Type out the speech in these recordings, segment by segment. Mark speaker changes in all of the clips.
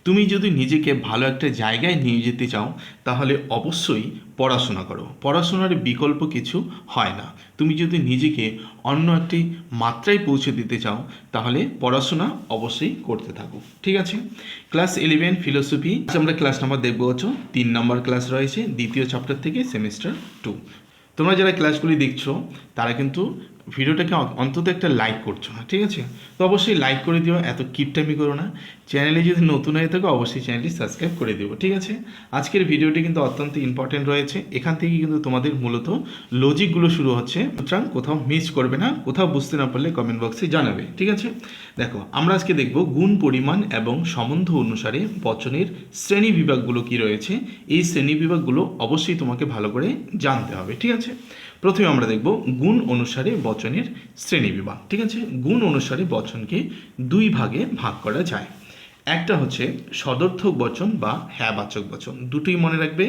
Speaker 1: তুমি যদি নিজেকে ভালো একটা জায়গায় নিয়ে যেতে চাও তাহলে অবশ্যই পড়াশোনা করো। পড়াশোনার বিকল্প কিছু হয় না। তুমি যদি নিজেকে অন্য একটি মাত্রায় পৌঁছে দিতে চাও তাহলে পড়াশোনা অবশ্যই করতে থাকো। ঠিক আছে, ক্লাস 11 ফিলোসফি আমরা ক্লাস নাম্বার দেখবো হচ্ছে 3 নম্বর ক্লাস রয়েছে দ্বিতীয় চ্যাপ্টার থেকে সেমিস্টার 2। তোমরা যারা ক্লাসগুলি দেখছো তারা কিন্তু ভিডিওটাকে অন্তত একটা লাইক করছো না, ঠিক আছে? তো অবশ্যই লাইক করে দিও, এত কিপটামি করো না। চ্যানেলে যদি নতুন হয়ে থাকো অবশ্যই চ্যানেলটি সাবস্ক্রাইব করে দিও, ঠিক আছে? আজকের ভিডিওটি কিন্তু অত্যন্ত ইম্পর্টেন্ট রয়েছে। এখান থেকে কিন্তু তোমাদের মূলত লজিকগুলো শুরু হচ্ছে, সুতরাং কোথাও মিস করবে না। কোথাও বুঝতে না পারলে কমেন্ট বক্সে জানাবে, ঠিক আছে? দেখো, আমরা আজকে দেখব গুণ, পরিমাণ এবং সম্বন্ধ অনুসারে বচনের শ্রেণী বিভাগগুলো কি রয়েছে। এই শ্রেণী বিভাগগুলো অবশ্যই তোমাকে ভালো করে জানতে হবে, ঠিক আছে? প্রথমে আমরা দেখব গুণ অনুসারে বচনের শ্রেণীবিভাগ, ঠিক আছে? গুণ অনুসারে বচনকে দুই ভাগে ভাগ করা যায়। একটা হচ্ছে সদর্থক বচন বা হ্যাবাচক বচন, দুটোই মনে রাখবে।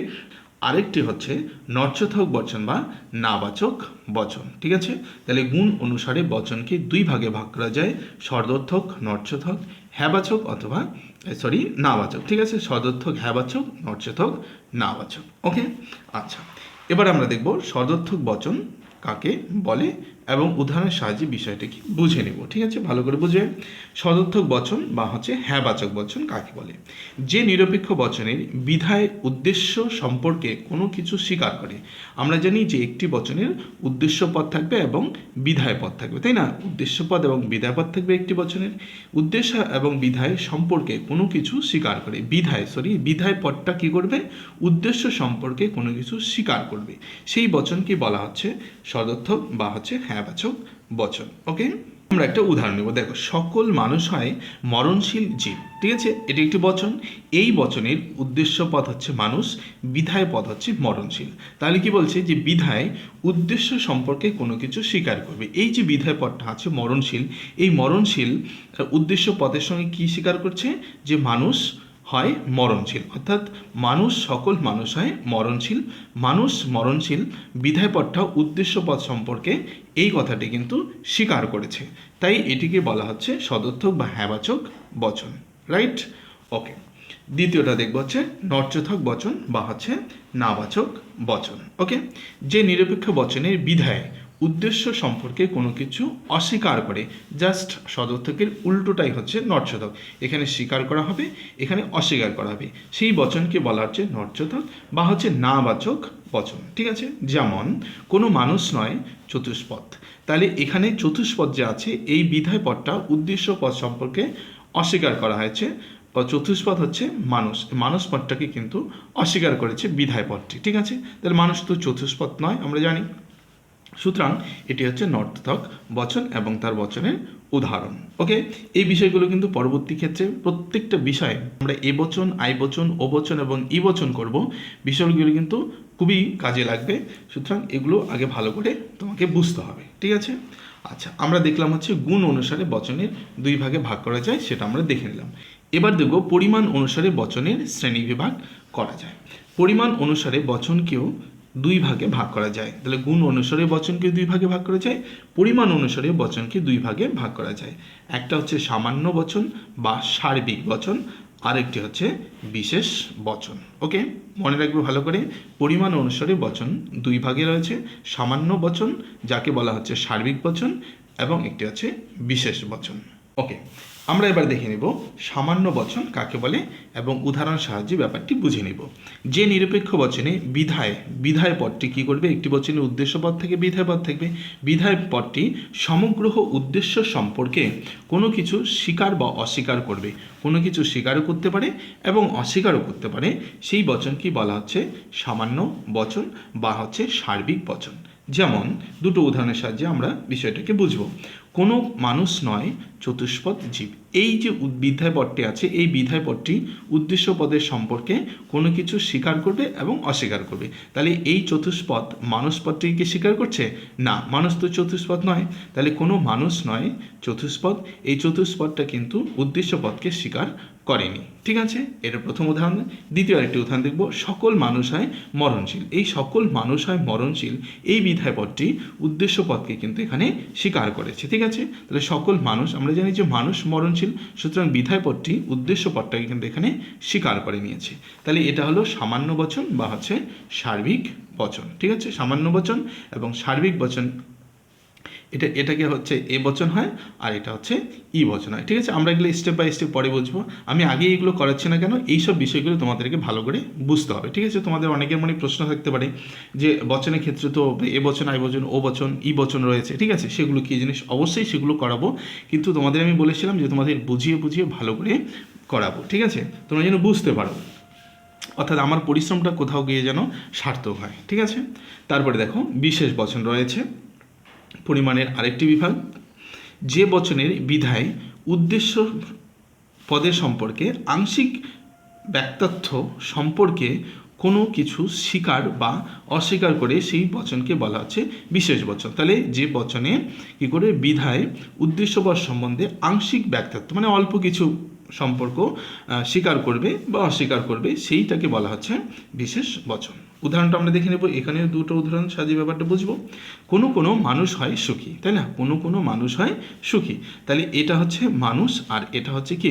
Speaker 1: আরেকটি হচ্ছে নর্থক বচন বা নাবাচক বচন, ঠিক আছে? তাহলে গুণ অনুসারে বচনকে দুই ভাগে ভাগ করা যায়, সদর্থক, নর্থক, হ্যাবাচক অথবা নাবাচক, ঠিক আছে? সদর্থক, হ্যাবাচক, নর্থক, নাবাচক। ওকে, আচ্ছা, এবার আমরা দেখব সদর্থক বচন কাকে বলে এবং উদাহরণের সাহায্যে বিষয়টাকে বুঝে নেব, ঠিক আছে? ভালো করে বুঝে। সদর্থক বচন বা হচ্ছে হ্যাবাচক বচন কাকে বলে? যে নিরপেক্ষ বচনের বিধায় উদ্দেশ্য সম্পর্কে কোনো কিছু স্বীকার করে। আমরা জানি যে একটি বচনের উদ্দেশ্য পদ থাকবে এবং বিধায় পদ থাকবে, তাই না? উদ্দেশ্য পদ এবং বিধায় পদ থাকবে একটি বচনের। উদ্দেশ্য এবং বিধায় সম্পর্কে কোনো কিছু স্বীকার করে। বিধায় পদটা কি করবে? উদ্দেশ্য সম্পর্কে কোনো কিছু স্বীকার করবে। সেই বচনকে বলা হচ্ছে সদর্থক বা হচ্ছে হ্যাবাচক বচন। ওকে, আমরা একটা উদাহরণ নেব। দেখো, সকল মানুষ হয় মরণশীল জীব, ঠিক আছে? এটি একটি বচন। এই বচনের উদ্দেশ্য পদ হচ্ছে মানুষ, বিধায় পদ হচ্ছে মরণশীল। তাহলে কি বলছে? যে বিধায় উদ্দেশ্য সম্পর্কে কোনো কিছু স্বীকার করবে। এই যে বিধায় পদটা আছে মরণশীল, এই মরণশীল উদ্দেশ্য পদের সঙ্গে কি স্বীকার করছে? যে মানুষ হয় মরণশীল, অর্থাৎ মানুষ, সকল মানুষ হয় মরণশীল। মানুষ মরণশীল, বিধায় পদটা উদ্দেশ্য পদ সম্পর্কে এই কথাটি কিন্তু স্বীকার করেছে। তাই এটিকে বলা হচ্ছে সদর্থক বা হ্যাবাচক বচন, রাইট? ওকে, দ্বিতীয়টা দেখব হচ্ছে নর্থক বচন বা হচ্ছে নাবাচক বচন। ওকে, যে নিরপেক্ষ বচনের বিধায় উদ্দেশ্য সম্পর্কে কোনো কিছু অস্বীকার করে, জাস্ট সদর্থকের উল্টোটাই হচ্ছে নর্থক। এখানে স্বীকার করা হবে, এখানে অস্বীকার করা হবে, সেই বচনকে বলা হচ্ছে নর্থক বা হচ্ছে নাবাচক বচন, ঠিক আছে? যেমন কোনো মানুষ নয় চতুষ্পদ। তাহলে এখানে চতুষ্পদ যে আছে এই বিধায় পদটা উদ্দেশ্য পদ সম্পর্কে অস্বীকার করা হয়েছে। চতুষ্পদ হচ্ছে মানুষ, মানুষ পদটাকে কিন্তু অস্বীকার করেছে বিধায় পদটি, ঠিক আছে? তাহলে মানুষ তো চতুষ্পদ নয়, আমরা জানি। সুতরাং এটি হচ্ছে নর্থক বচন এবং তার বচনের উদাহরণ। ওকে, এই বিষয়গুলো কিন্তু পরবর্তী ক্ষেত্রে প্রত্যেকটা বিষয়ে আমরা এ বচন, আই বচন, ও বচন এবং ই বচন করব। বিষয়গুলো কিন্তু খুবই কাজে লাগবে। সুতরাং এগুলো আগে ভালো করে তোমাকে বুঝতে হবে, ঠিক আছে? আচ্ছা, আমরা দেখলাম হচ্ছে গুণ অনুসারে বচনের দুই ভাগে ভাগ করা যায়, সেটা আমরা দেখে নিলাম। এবার দেখব পরিমাণ অনুসারে বচনের শ্রেণীবিভাগ করা যায়। পরিমাণ অনুসারে বচনকেও দুই ভাগে ভাগ করা যায়। তাহলে গুণ অনুসারে বচনকে দুই ভাগে ভাগ করা যায়, পরিমাণ অনুসারে বচনকে দুই ভাগে ভাগ করা যায়। একটা হচ্ছে সামান্য বচন বা সার্বিক বচন, আরেকটি হচ্ছে বিশেষ বচন। ওকে, মনে রাখবে ভালো করে, পরিমাণ অনুসারে বচন দুই ভাগে রয়েছে, সামান্য বচন যাকে বলা হচ্ছে সার্বিক বচন এবং একটি হচ্ছে বিশেষ বচন। ওকে, আমরা এবার দেখে নেব সামান্য বচন কাকে বলে এবং উদাহরণ সাহায্যে ব্যাপারটি বুঝে নেব। যে নিরপেক্ষ বচনে বিধায় পদটি কী করবে? একটি বচনের উদ্দেশ্য পদ থেকে বিধায় পদ থাকবে। বিধায় পদটি সমগ্র উদ্দেশ্য সম্পর্কে কোনো কিছু স্বীকার বা অস্বীকার করবে। কোনো কিছু স্বীকারও করতে পারে এবং অস্বীকারও করতে পারে। সেই বচনকে বলা হচ্ছে সামান্য বচন বা হচ্ছে সার্বিক বচন। যেমন দুটো উদাহরণের সাহায্যে আমরা বিষয়টাকে বুঝব। কোনো মানুষ নয় চতুষ্পদ জীব, এই যে বিধায় পদটি আছে এই বিধায় পদটি উদ্দেশ্য পদের সম্পর্কে কোনো কিছু স্বীকার করবে এবং অস্বীকার করবে। তাহলে এই চতুষ্পদ মানুষ পদটিকে স্বীকার করছে না, মানুষ তো চতুষ্পদ নয়। তাহলে কোনো মানুষ নয় চতুষ্পদ, এই চতুষ্পদটা কিন্তু উদ্দেশ্য পদকে স্বীকার করেনি, ঠিক আছে? এটা প্রথম উদাহরণ। দ্বিতীয় আরেকটি উদাহরণ দেখব, সকল মানুষ হয় মরণশীল। এই সকল মানুষ হয় মরণশীল, এই বিধায় পদটি উদ্দেশ্য পদকে কিন্তু এখানে স্বীকার করেছে, ঠিক আছে? তাহলে সকল মানুষ, আমরা জানি যে মানুষ মরণশীল, সুতরাং বিধায় পদটি উদ্দেশ্য পদটাকে কিন্তু এখানে স্বীকার করে নিয়েছে। তাহলে এটা হলো সামান্য বচন বা হচ্ছে সার্বিক বচন। ঠিক আছে, সামান্য বচন এবং সার্বিক বচন, এটাকে হচ্ছে এ বচন হয় আর এটা হচ্ছে ই বচন হয়। ঠিক আছে, আমরা এগুলো স্টেপ বাই স্টেপ পরে বুঝবো। আমি আগে এইগুলো করাচ্ছি না কেন, এইসব বিষয়গুলো তোমাদেরকে ভালো করে বুঝতে হবে। ঠিক আছে, তোমাদের অনেকের মনে প্রশ্ন থাকতে পারে যে বচনের ক্ষেত্রে তো এ বচন, আই বচন, ও বচন, ই বচন রয়েছে। ঠিক আছে, সেগুলো কী জিনিস, অবশ্যই সেগুলো করাবো, কিন্তু তোমাদের আমি বলেছিলাম যে তোমাদের বুঝিয়ে বুঝিয়ে ভালো করে করাবো। ঠিক আছে, তোমরা যেন বুঝতে পারো, অর্থাৎ আমার পরিশ্রমটা কোথাও গিয়ে যেন সার্থক হয়। ঠিক আছে, তারপরে দেখো বিশেষ বচন রয়েছে, পরিমাণের আরেকটি বিভাগ। যে বচনের বিধায় উদ্দেশ্য পদের সম্পর্কে আংশিক ব্যক্তার্থ সম্পর্কে কোনো কিছু স্বীকার বা অস্বীকার করে সেই বচনকে বলা হচ্ছে বিশেষ বচন। তাহলে যে বচনে কী করে বিধায় উদ্দেশ্যপদ সম্বন্ধে আংশিক ব্যক্তার্থ মানে অল্প কিছু সম্পর্ক স্বীকার করবে বা অস্বীকার করবে, সেইটাকে বলা হচ্ছে বিশেষ বচন। উদাহরণটা আমরা দেখে নেব, এখানে দুটো উদাহরণ সাজিয়ে ব্যাপারটা বুঝবো। কোনো কোনো মানুষ হয় সুখী, তাই না, কোনো কোনো মানুষ হয় সুখী, তাহলে এটা হচ্ছে মানুষ আর এটা হচ্ছে কি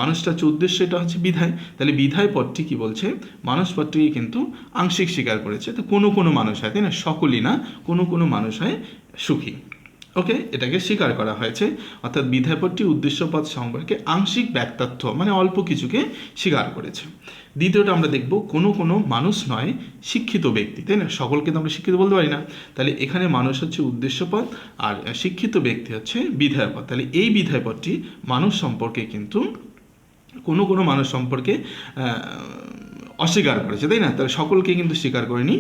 Speaker 1: মানুষটা হচ্ছে উদ্দেশ্য, এটা হচ্ছে বিধায়। তাহলে বিধায় পদটি কি বলছে, মানুষ পদটিকে কিন্তু আংশিক স্বীকার করেছে। তো কোনো কোনো মানুষ হয়, তাই না, সকলই না, কোনো কোনো মানুষ হয় সুখী। ওকে, এটাকে স্বীকার করা হয়েছে, অর্থাৎ বিধায় পদটি উদ্দেশ্য পদ সম্পর্কে আংশিক ব্যক্তার্থ মানে অল্প কিছুকে স্বীকার করেছে। দ্বিতীয়টা আমরা দেখব, কোনো কোনো মানুষ নয় শিক্ষিত ব্যক্তি, তাই না, সকলকে তো আমরা শিক্ষিত বলতে পারি না। তাহলে এখানে মানুষ হচ্ছে উদ্দেশ্য পদ আর শিক্ষিত ব্যক্তি হচ্ছে বিধায় পদ। তাহলে এই বিধায় পদটি মানুষ সম্পর্কে কিন্তু কোনো কোনো মানুষ সম্পর্কে অস্বীকার করেছে, তাই না, তাহলে সকলকে কিন্তু স্বীকার করেনি,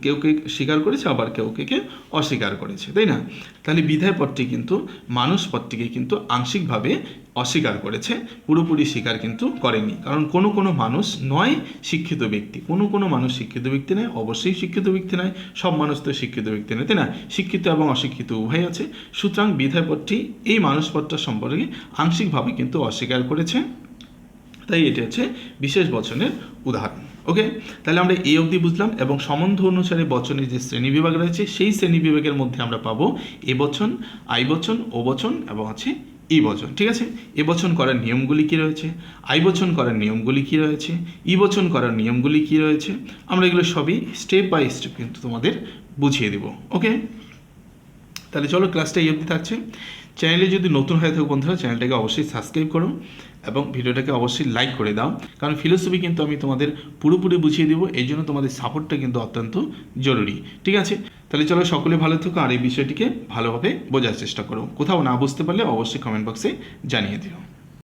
Speaker 1: কেউ কে স্বীকার করেছে আবার কেউ কে অস্বীকার করেছে, তাই না। তাহলে বিধায় পদটি কিন্তু মানুষ পদটিকে কিন্তু আংশিকভাবে অস্বীকার করেছে, পুরোপুরি স্বীকার কিন্তু করেনি। কারণ কোনো কোনো মানুষ নয় শিক্ষিত ব্যক্তি, কোনো কোনো মানুষ শিক্ষিত ব্যক্তি নয়, অবশ্যই শিক্ষিত ব্যক্তি নয়, সব মানুষ তো শিক্ষিত ব্যক্তি নয়, তাই না, শিক্ষিত এবং অশিক্ষিত উভয় আছে। সুতরাং বিধায় পদটি এই মানুষ পদটা সম্পর্কে আংশিকভাবে কিন্তু অস্বীকার করেছে, তাই এটি হচ্ছে বিশেষ বচনের উদাহরণ। ওকে, তাহলে আমরা এই অবধি বুঝলাম, এবং সম্বন্ধ অনুসারে বচনের যে শ্রেণীবিভাগ রয়েছে সেই শ্রেণীবিভাগের মধ্যে আমরা পাবো এ বচন, আই বচন, ও বচন এবং হচ্ছে ই বচন। ঠিক আছে, এ বচন করার নিয়মগুলি কী রয়েছে, আই বচন করার নিয়মগুলি কী রয়েছে, ই বচন করার নিয়মগুলি কী রয়েছে, আমরা এগুলো সবই স্টেপ বাই স্টেপ কিন্তু তোমাদের বুঝিয়ে দেব। ওকে, তাহলে চলো ক্লাসটা এই অবধি থাকছে। চ্যানেলে যদি নতুন হয়ে থাকো বন্ধুরা, চ্যানেলটাকে অবশ্যই সাবস্ক্রাইব করো এবং ভিডিওটাকে অবশ্যই লাইক করে দাও, কারণ ফিলোসফি কিন্তু আমি তোমাদের পুরোপুরি বুঝিয়ে দেবো, এই জন্য তোমাদের সাপোর্টটা কিন্তু অত্যন্ত জরুরি। ঠিক আছে, তাহলে চলো সকলে ভালো থেকো আর এই বিষয়টিকে ভালোভাবে বোঝার চেষ্টা করো। কোথাও না বুঝতে পারলে অবশ্যই কমেন্ট বক্সে জানিয়ে দিও।